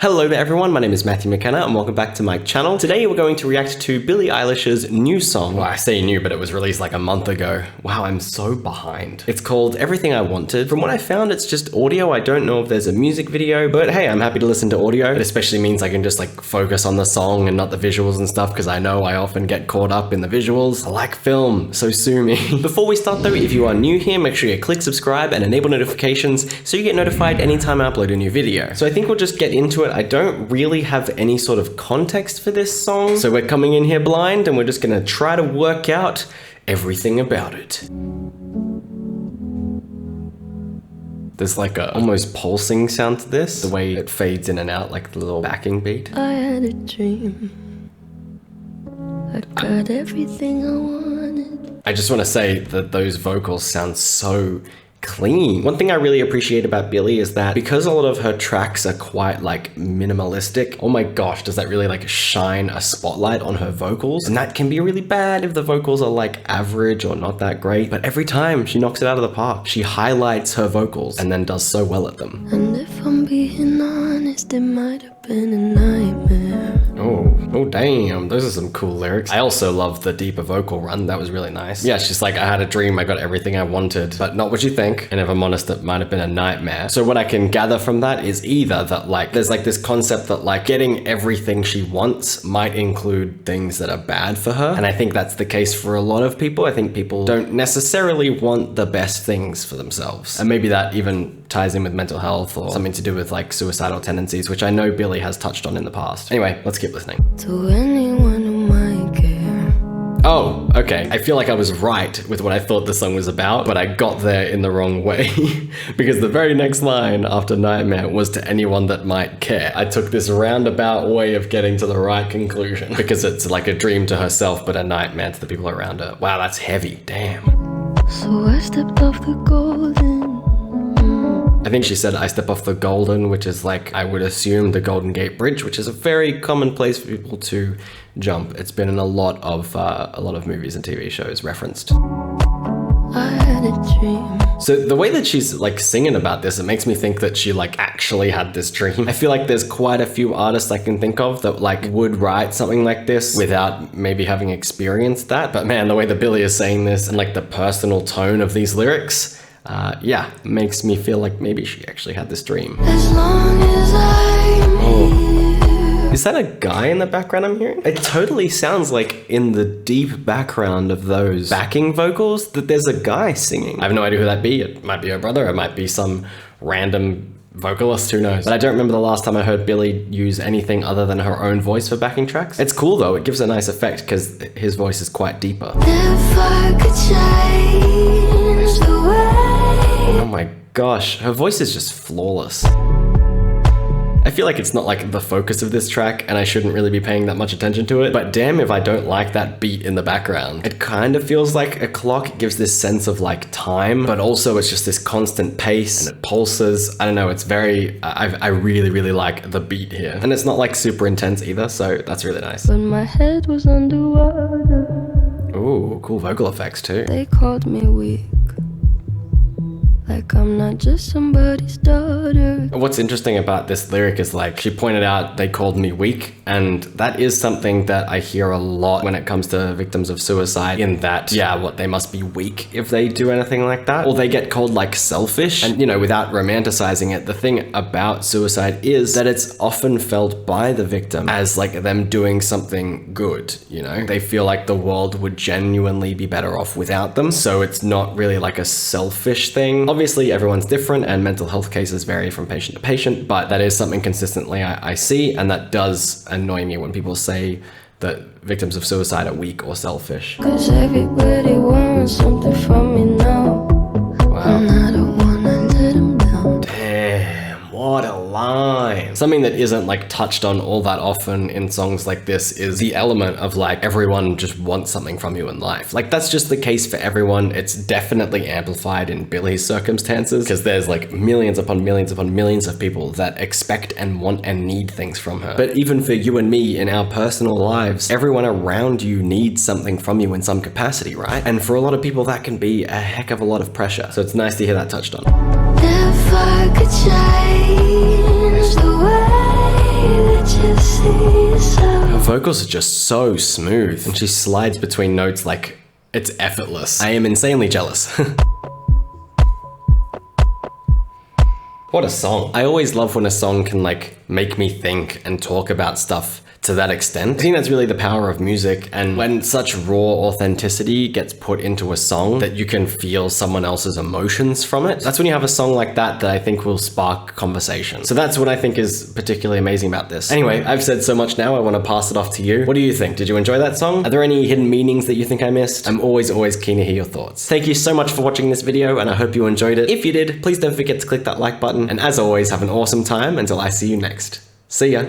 Hello there everyone, my name is Mathew McKenna and welcome back to my channel. Today we're going to react to Billie Eilish's new song. Well, I say new, but it was released like a month ago. Wow, I'm so behind. It's called Everything I Wanted. From what I found, it's just audio. I don't know if there's a music video, but hey, I'm happy to listen to audio. It especially means I can just like focus on the song and not the visuals and stuff, because I know I often get caught up in the visuals. I like film, so sue me. Before we start though, if you are new here, make sure you click subscribe and enable notifications so you get notified anytime I upload a new video. So I think we'll just get into it. I don't really have any sort of context for this song, so we're coming in here blind and we're just gonna try to work out everything about it. There's like a almost pulsing sound to this, the way it fades in and out, like the little backing beat. I had a dream. I got everything I wanted. I just want to say that those vocals sound so clean. One thing I really appreciate about Billie is that because a lot of her tracks are quite like minimalistic, oh my gosh, does that really like shine a spotlight on her vocals? And that can be really bad if the vocals are like average or not that great, but every time she knocks it out of the park. She highlights her vocals and then does so well at them. And if I'm being honest, it might have been a nightmare. Oh damn, those are some cool lyrics. I also love the deeper vocal run, that was really nice. Yeah, she's like, I had a dream, I got everything I wanted, but not what you think. And if I'm honest, it might have been a nightmare. So what I can gather from that is either that like, there's like this concept that like getting everything she wants might include things that are bad for her. And I think that's the case for a lot of people. I think people don't necessarily want the best things for themselves. And maybe that even ties in with mental health or something to do with like suicidal tendencies, which I know Billie has touched on in the past. Anyway, let's keep listening. To anyone who might care. Oh, okay. I feel like I was right with what I thought the song was about, but I got there in the wrong way because the very next line after Nightmare was to anyone that might care. I took this roundabout way of getting to the right conclusion because it's like a dream to herself, but a nightmare to the people around her. Wow, that's heavy. Damn. So I stepped off the golden. I think she said, I step off the golden, which is like, I would assume the Golden Gate Bridge, which is a very common place for people to jump. It's been in a lot of movies and TV shows referenced. I had a dream. So the way that she's like singing about this, it makes me think that she like actually had this dream. I feel like there's quite a few artists I can think of that like would write something like this without maybe having experienced that. But man, the way that Billie is saying this and like the personal tone of these lyrics, yeah, makes me feel like maybe she actually had this dream. As long as I'm here. Is that a guy in the background I'm hearing? It totally sounds like in the deep background of those backing vocals that there's a guy singing. I have no idea who that'd be. It might be her brother, it might be some random vocalist, who knows. But I don't remember the last time I heard Billie use anything other than her own voice for backing tracks. It's cool though, it gives a nice effect because his voice is quite deeper. If I could change the way. Oh my gosh, her voice is just flawless. I feel like it's not like the focus of this track and I shouldn't really be paying that much attention to it, but damn if I don't like that beat in the background. It kind of feels like a clock. It gives this sense of like time, but also it's just this constant pace and it pulses. I don't know, it's very, I really like the beat here. And it's not like super intense either, so that's really nice. When my head was underwater. Ooh, cool vocal effects too. They called me weak. Like I'm not just somebody's daughter. What's interesting about this lyric is like, she pointed out they called me weak, and that is something that I hear a lot when it comes to victims of suicide, in that, yeah, what, they must be weak if they do anything like that, or they get called like selfish. And you know, without romanticizing it, the thing about suicide is that it's often felt by the victim as like them doing something good, you know? They feel like the world would genuinely be better off without them, so it's not really like a selfish thing. Obviously, everyone's different and mental health cases vary from patient to patient, but that is something consistently I see, and that does annoy me when people say that victims of suicide are weak or selfish. 'Cause everybody wants something from me now. Wow. And I don't wanna let them down. Damn, what a line. Something that isn't like touched on all that often in songs like this is the element of like, everyone just wants something from you in life. Like that's just the case for everyone. It's definitely amplified in Billie's circumstances because there's like millions upon millions upon millions of people that expect and want and need things from her. But even for you and me in our personal lives, everyone around you needs something from you in some capacity, right? And for a lot of people that can be a heck of a lot of pressure. So it's nice to hear that touched on. If I could change the way vocals are just so smooth, and she slides between notes like it's effortless. I am insanely jealous. What a song. I always love when a song can like make me think and talk about stuff to that extent. I think that's really the power of music, and when such raw authenticity gets put into a song that you can feel someone else's emotions from it, that's when you have a song like that I think will spark conversation. So that's what I think is particularly amazing about this. Anyway, I've said so much now, I want to pass it off to you. What do you think? Did you enjoy that song? Are there any hidden meanings that you think I missed? I'm always keen to hear your thoughts. Thank you so much for watching this video, and I hope you enjoyed it. If you did, please don't forget to click that like button, and as always, have an awesome time until I see you next. See ya!